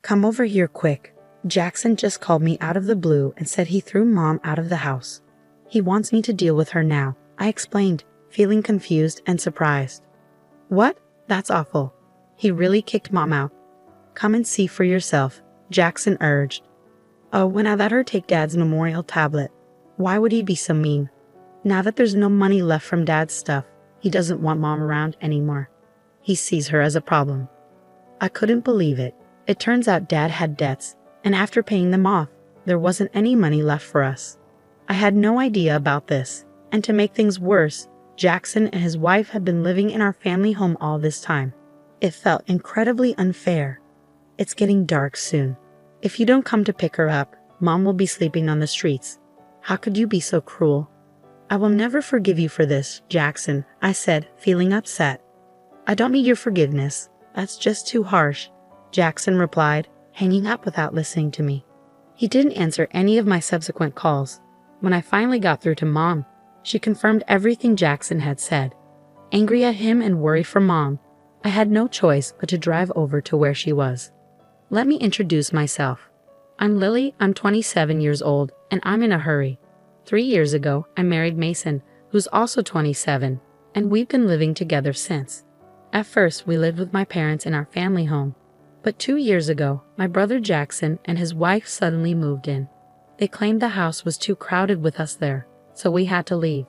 Come over here quick. Jackson just called me out of the blue and said he threw Mom out of the house. He wants me to deal with her now, I explained, feeling confused and surprised. What? That's awful. He really kicked Mom out. Come and see for yourself, Jackson urged. Oh, when I let her take Dad's memorial tablet. Why would he be so mean? Now that there's no money left from Dad's stuff, he doesn't want Mom around anymore. He sees her as a problem. I couldn't believe it. It turns out Dad had debts, and after paying them off, there wasn't any money left for us. I had no idea about this, and to make things worse, Jackson and his wife had been living in our family home all this time. It felt incredibly unfair. It's getting dark soon. If you don't come to pick her up, Mom will be sleeping on the streets. How could you be so cruel? I will never forgive you for this, Jackson, I said, feeling upset. I don't need your forgiveness. That's just too harsh, Jackson replied, hanging up without listening to me. He didn't answer any of my subsequent calls. When I finally got through to Mom, she confirmed everything Jackson had said. Angry at him and worried for Mom, I had no choice but to drive over to where she was. Let me introduce myself. I'm Lily, I'm 27 years old, and I'm in a hurry. 3 years ago, I married Mason, who's also 27, and we've been living together since. At first, we lived with my parents in our family home, but 2 years ago, my brother Jackson and his wife suddenly moved in. They claimed the house was too crowded with us there, so we had to leave.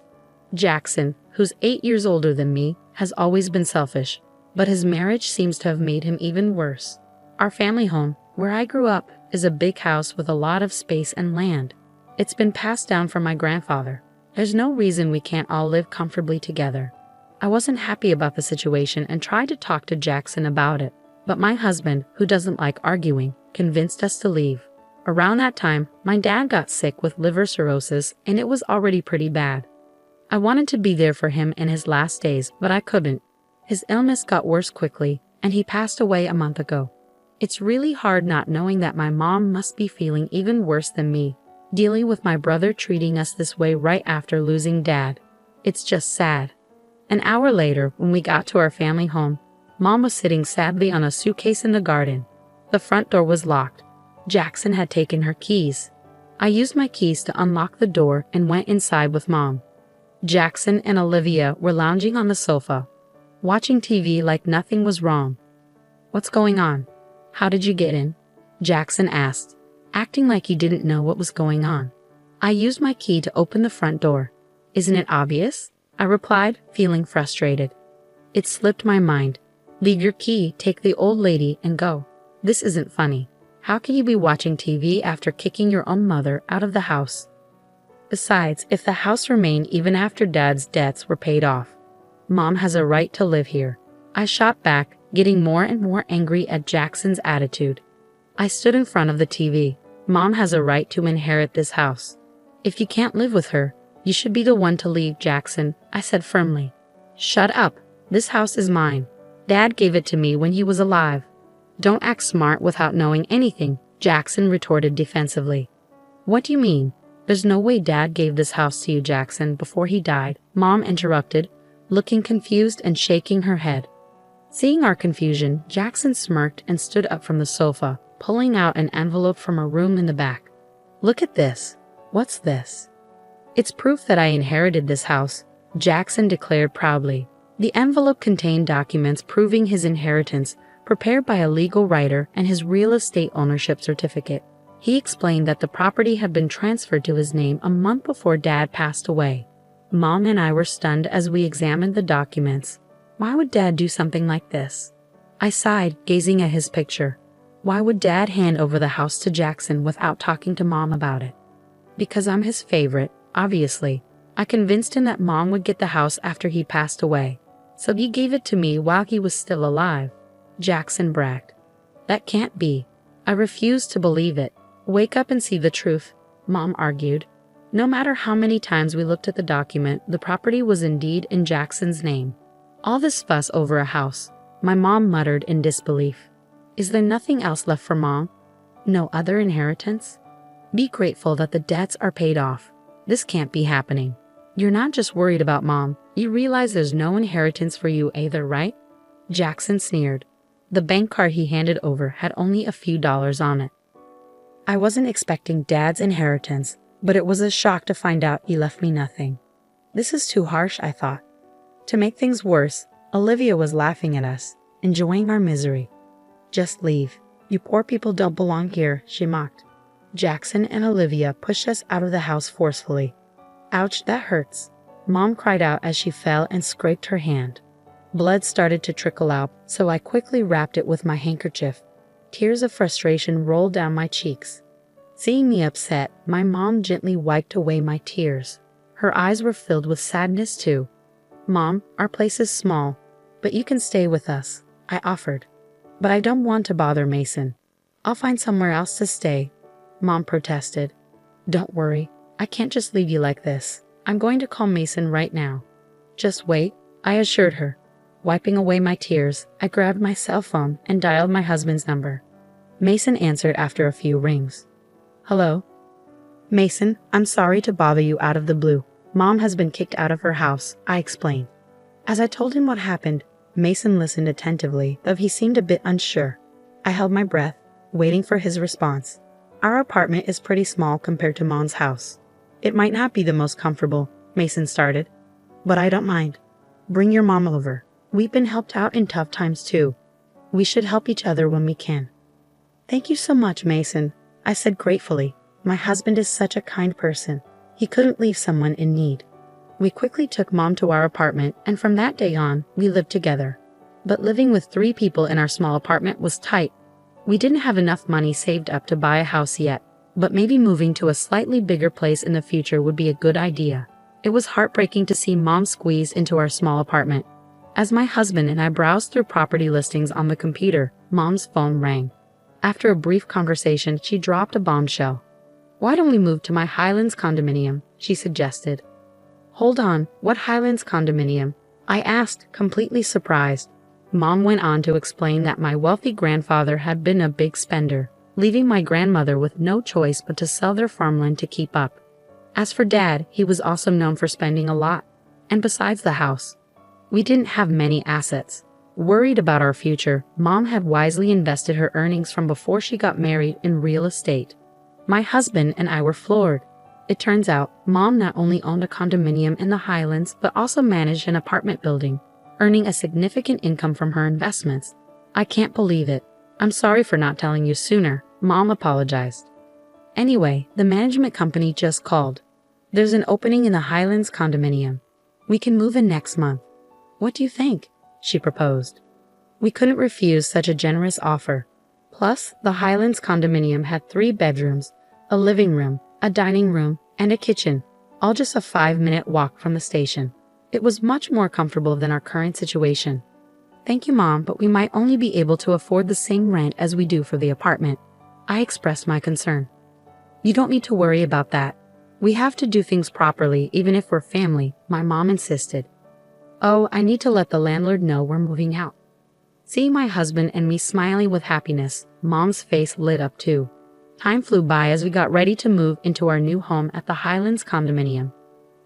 Jackson, who's 8 years older than me, has always been selfish, but his marriage seems to have made him even worse. Our family home, where I grew up, is a big house with a lot of space and land. It's been passed down from my grandfather. There's no reason we can't all live comfortably together. I wasn't happy about the situation and tried to talk to Jackson about it, but my husband, who doesn't like arguing, convinced us to leave. Around that time, my dad got sick with liver cirrhosis, and it was already pretty bad. I wanted to be there for him in his last days, but I couldn't. His illness got worse quickly, and he passed away a month ago. It's really hard not knowing that my mom must be feeling even worse than me, dealing with my brother treating us this way right after losing Dad. It's just sad. An hour later, when we got to our family home, Mom was sitting sadly on a suitcase in the garden. The front door was locked. Jackson had taken her keys. I used my keys to unlock the door and went inside with Mom. Jackson and Olivia were lounging on the sofa, watching TV like nothing was wrong. What's going on? How did you get in? Jackson asked, acting like he didn't know what was going on. I used my key to open the front door. Isn't it obvious? I replied, feeling frustrated. It slipped my mind. Leave your key, take the old lady, and go. This isn't funny. How can you be watching TV after kicking your own mother out of the house? Besides, if the house remained even after Dad's debts were paid off, Mom has a right to live here. I shot back, getting more and more angry at Jackson's attitude. I stood in front of the TV. Mom has a right to inherit this house. If you can't live with her, you should be the one to leave, Jackson, I said firmly. Shut up. This house is mine. Dad gave it to me when he was alive. Don't act smart without knowing anything, Jackson retorted defensively. What do you mean? There's no way Dad gave this house to you, Jackson, before he died, Mom interrupted, looking confused and shaking her head. Seeing our confusion, Jackson smirked and stood up from the sofa, pulling out an envelope from a room in the back. Look at this. What's this? It's proof that I inherited this house, Jackson declared proudly. The envelope contained documents proving his inheritance, prepared by a legal writer, and his real estate ownership certificate. He explained that the property had been transferred to his name a month before Dad passed away. Mom and I were stunned as we examined the documents. Why would Dad do something like this? I sighed, gazing at his picture. Why would Dad hand over the house to Jackson without talking to Mom about it? Because I'm his favorite, obviously. I convinced him that Mom would get the house after he passed away, so he gave it to me while he was still alive, Jackson bragged. That can't be. I refused to believe it. Wake up and see the truth, Mom argued. No matter how many times we looked at the document, the property was indeed in Jackson's name. All this fuss over a house, my mom muttered in disbelief. Is there nothing else left for Mom? No other inheritance? Be grateful that the debts are paid off. This can't be happening. You're not just worried about Mom, you realize there's no inheritance for you either, right? Jackson sneered. The bank card he handed over had only a few dollars on it. I wasn't expecting Dad's inheritance, but it was a shock to find out he left me nothing. This is too harsh, I thought. To make things worse, Olivia was laughing at us, enjoying our misery. Just leave. You poor people don't belong here, she mocked. Jackson and Olivia pushed us out of the house forcefully. Ouch, that hurts. Mom cried out as she fell and scraped her hand. Blood started to trickle out, so I quickly wrapped it with my handkerchief. Tears of frustration rolled down my cheeks. Seeing me upset, my mom gently wiped away my tears. Her eyes were filled with sadness too. Mom, our place is small, but you can stay with us, I offered. But I don't want to bother Mason. I'll find somewhere else to stay, Mom protested. Don't worry, I can't just leave you like this. I'm going to call Mason right now. Just wait, I assured her. Wiping away my tears, I grabbed my cell phone and dialed my husband's number. Mason answered after a few rings. Hello? Mason, I'm sorry to bother you out of the blue. Mom has been kicked out of her house, I explained. As I told him what happened, Mason listened attentively, though he seemed a bit unsure. I held my breath, waiting for his response. Our apartment is pretty small compared to Mom's house. It might not be the most comfortable, Mason started, but I don't mind. Bring your mom over. We've been helped out in tough times too. We should help each other when we can. Thank you so much, Mason, I said gratefully. My husband is such a kind person. He couldn't leave someone in need. We quickly took Mom to our apartment, and from that day on, we lived together. But living with 3 people in our small apartment was tight. We didn't have enough money saved up to buy a house yet, but maybe moving to a slightly bigger place in the future would be a good idea. It was heartbreaking to see Mom squeeze into our small apartment. As my husband and I browsed through property listings on the computer, Mom's phone rang. After a brief conversation, she dropped a bombshell. Why don't we move to my Highlands condominium? She suggested. Hold on, what Highlands condominium? I asked, completely surprised. Mom went on to explain that my wealthy grandfather had been a big spender, leaving my grandmother with no choice but to sell their farmland to keep up. As for Dad, he was also known for spending a lot. And besides the house, we didn't have many assets. Worried about our future, Mom had wisely invested her earnings from before she got married in real estate. My husband and I were floored. It turns out, Mom not only owned a condominium in the Highlands, but also managed an apartment building, earning a significant income from her investments. I can't believe it. I'm sorry for not telling you sooner, Mom apologized. Anyway, the management company just called. There's an opening in the Highlands condominium. We can move in next month. What do you think? She proposed. We couldn't refuse such a generous offer. Plus, the Highlands condominium had 3 bedrooms, a living room, a dining room, and a kitchen, all just a 5-minute walk from the station. It was much more comfortable than our current situation. Thank you, Mom, but we might only be able to afford the same rent as we do for the apartment. I expressed my concern. You don't need to worry about that. We have to do things properly, even if we're family, my mom insisted. Oh, I need to let the landlord know we're moving out. Seeing my husband and me smiling with happiness, Mom's face lit up too. Time flew by as we got ready to move into our new home at the Highlands condominium.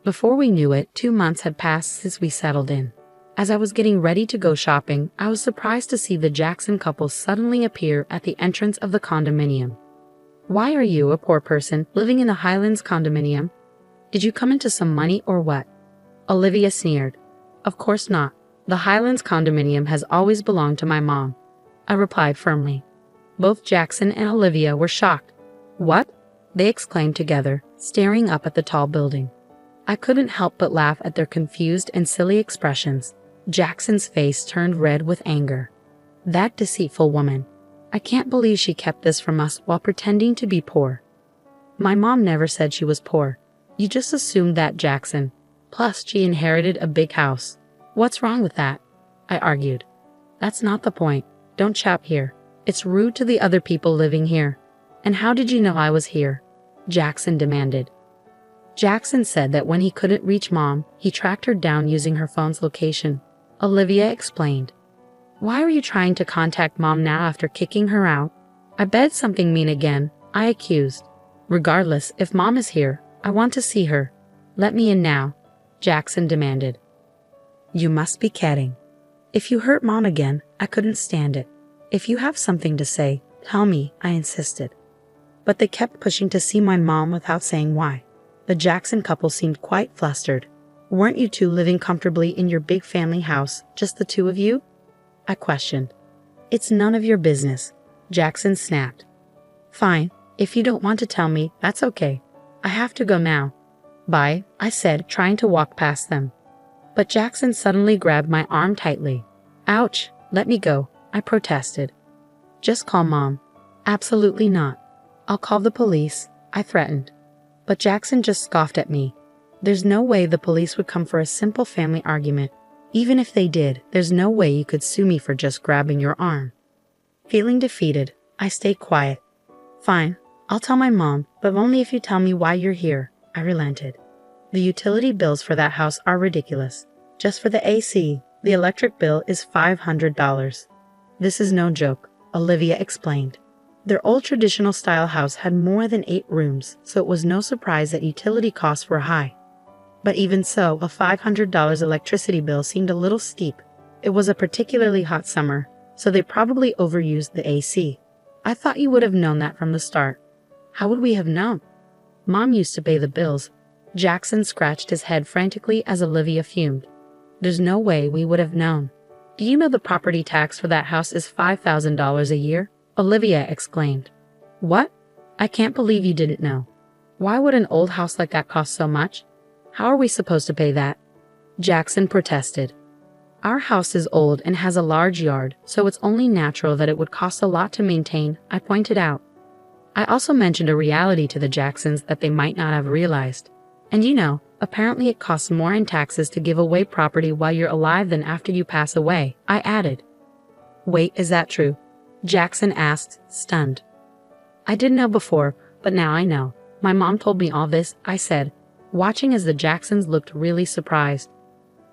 Before we knew it, 2 months had passed since we settled in. As I was getting ready to go shopping, I was surprised to see the Jackson couple suddenly appear at the entrance of the condominium. Why are you, a poor person, living in the Highlands condominium? Did you come into some money or what? Olivia sneered. Of course not. The Highlands condominium has always belonged to my mom, I replied firmly. Both Jackson and Olivia were shocked. What? They exclaimed together, staring up at the tall building. I couldn't help but laugh at their confused and silly expressions. Jackson's face turned red with anger. That deceitful woman. I can't believe she kept this from us while pretending to be poor. My mom never said she was poor. You just assumed that, Jackson. Plus, she inherited a big house. What's wrong with that? I argued. That's not the point. Don't shout here. It's rude to the other people living here. And how did you know I was here? Jackson demanded. Jackson said that when he couldn't reach Mom, he tracked her down using her phone's location. Olivia explained. Why are you trying to contact Mom now after kicking her out? I bet something mean again, I accused. Regardless, if Mom is here, I want to see her. Let me in now, Jackson demanded. You must be kidding. If you hurt Mom again, I couldn't stand it. If you have something to say, tell me, I insisted. But they kept pushing to see my mom without saying why. The Jackson couple seemed quite flustered. Weren't you two living comfortably in your big family house, just the two of you? I questioned. It's none of your business, Jackson snapped. Fine, if you don't want to tell me, that's okay. I have to go now. Bye, I said, trying to walk past them. But Jackson suddenly grabbed my arm tightly. Ouch, let me go, I protested. Just call Mom. Absolutely not. I'll call the police, I threatened. But Jackson just scoffed at me. There's no way the police would come for a simple family argument. Even if they did, there's no way you could sue me for just grabbing your arm. Feeling defeated, I stayed quiet. Fine, I'll tell my mom, but only if you tell me why you're here, I relented. The utility bills for that house are ridiculous. Just for the AC, the electric bill is $500. This is no joke, Olivia explained. Their old traditional style house had more than 8 rooms, so it was no surprise that utility costs were high. But even so, a $500 electricity bill seemed a little steep. It was a particularly hot summer, so they probably overused the AC. I thought you would have known that from the start. How would we have known? Mom used to pay the bills. Jackson scratched his head frantically as Olivia fumed. There's no way we would have known. Do you know the property tax for that house is $5,000 a year? Olivia exclaimed. What? I can't believe you didn't know. Why would an old house like that cost so much? How are we supposed to pay that? Jackson protested. Our house is old and has a large yard, so it's only natural that it would cost a lot to maintain, I pointed out. I also mentioned a reality to the Jacksons that they might not have realized. And you know, apparently it costs more in taxes to give away property while you're alive than after you pass away, I added. Wait, is that true? Jackson asked, stunned. I didn't know before, but now I know. My mom told me all this, I said, watching as the Jacksons looked really surprised.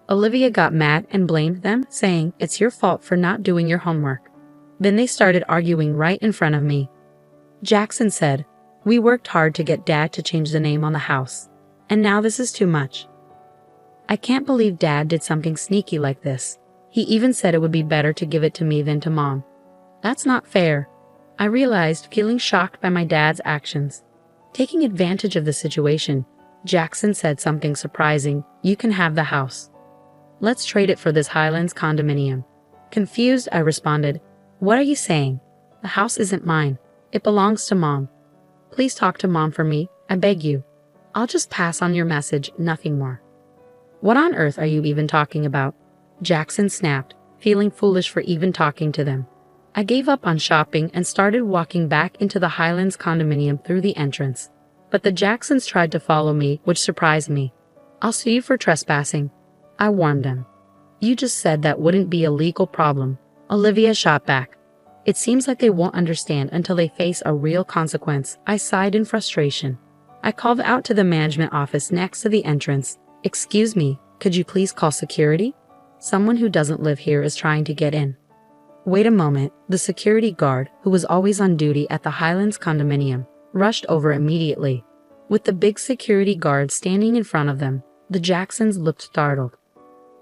Olivia got mad and blamed them, saying, it's your fault for not doing your homework. Then they started arguing right in front of me. Jackson said, we worked hard to get Dad to change the name on the house. And now this is too much. I can't believe Dad did something sneaky like this. He even said it would be better to give it to me than to Mom. That's not fair. I realized, feeling shocked by my dad's actions. Taking advantage of the situation, Jackson said something surprising. You can have the house. Let's trade it for this Highlands condominium. Confused, I responded, what are you saying? The house isn't mine. It belongs to Mom. Please talk to Mom for me, I beg you. I'll just pass on your message, nothing more. What on earth are you even talking about? Jackson snapped, feeling foolish for even talking to them. I gave up on shopping and started walking back into the Highlands condominium through the entrance. But the Jacksons tried to follow me, which surprised me. I'll sue you for trespassing, I warned them. You just said that wouldn't be a legal problem, Olivia shot back. It seems like they won't understand until they face a real consequence, I sighed in frustration. I called out to the management office next to the entrance. Excuse me, could you please call security? Someone who doesn't live here is trying to get in. Wait a moment, the security guard, who was always on duty at the Highlands condominium, rushed over immediately. With the big security guard standing in front of them, the Jacksons looked startled.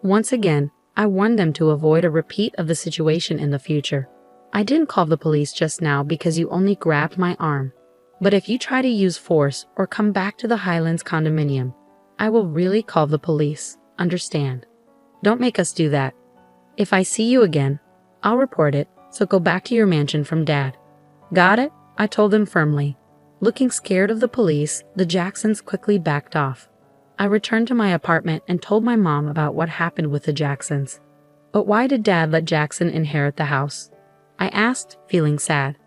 Once again, I warned them to avoid a repeat of the situation in the future. I didn't call the police just now because you only grabbed my arm. But if you try to use force or come back to the Highlands condominium, I will really call the police, understand? Don't make us do that. If I see you again, I'll report it, so go back to your mansion from Dad. Got it? I told them firmly. Looking scared of the police, the Jacksons quickly backed off. I returned to my apartment and told my mom about what happened with the Jacksons. But why did Dad let Jackson inherit the house? I asked, feeling sad.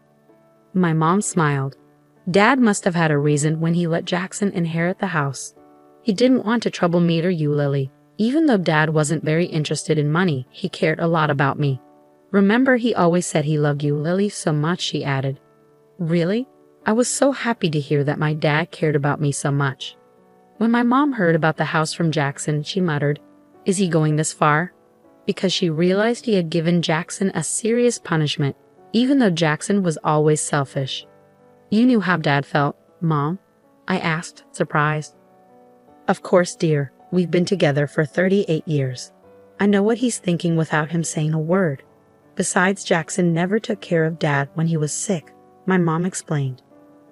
My mom smiled. Dad must have had a reason when he let Jackson inherit the house. He didn't want to trouble me or you, Lily. Even though Dad wasn't very interested in money, he cared a lot about me. Remember, he always said he loved you, Lily, so much, she added. Really? I was so happy to hear that my dad cared about me so much. When my mom heard about the house from Jackson, she muttered, is he going this far? Because she realized he had given Jackson a serious punishment, even though Jackson was always selfish. You knew how Dad felt, Mom? I asked, surprised. Of course, dear. We've been together for 38 years. I know what he's thinking without him saying a word. Besides, Jackson never took care of Dad when he was sick, my mom explained.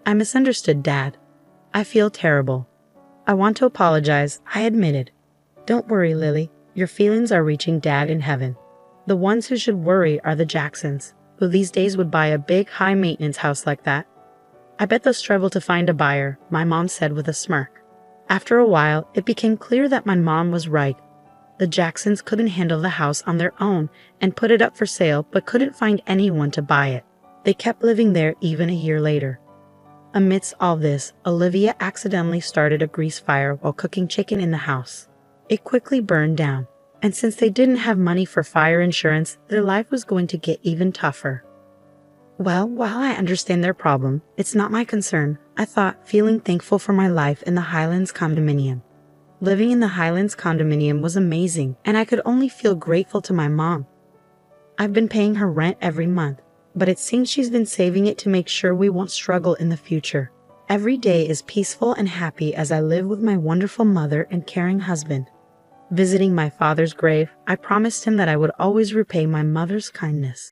I misunderstood, Dad. I feel terrible. I want to apologize, I admitted. Don't worry, Lily. Your feelings are reaching Dad in heaven. The ones who should worry are the Jacksons, who these days would buy a big, high-maintenance house like that. I bet they'll struggle to find a buyer, my mom said with a smirk. After a while, it became clear that my mom was right. The Jacksons couldn't handle the house on their own and put it up for sale, but couldn't find anyone to buy it. They kept living there even a year later. Amidst all this, Olivia accidentally started a grease fire while cooking chicken in the house. It quickly burned down, and since they didn't have money for fire insurance, their life was going to get even tougher. Well, while I understand their problem, it's not my concern, I thought, feeling thankful for my life in the Highlands condominium. Living in the Highlands condominium was amazing, and I could only feel grateful to my mom. I've been paying her rent every month, but it seems she's been saving it to make sure we won't struggle in the future. Every day is peaceful and happy as I live with my wonderful mother and caring husband. Visiting my father's grave, I promised him that I would always repay my mother's kindness.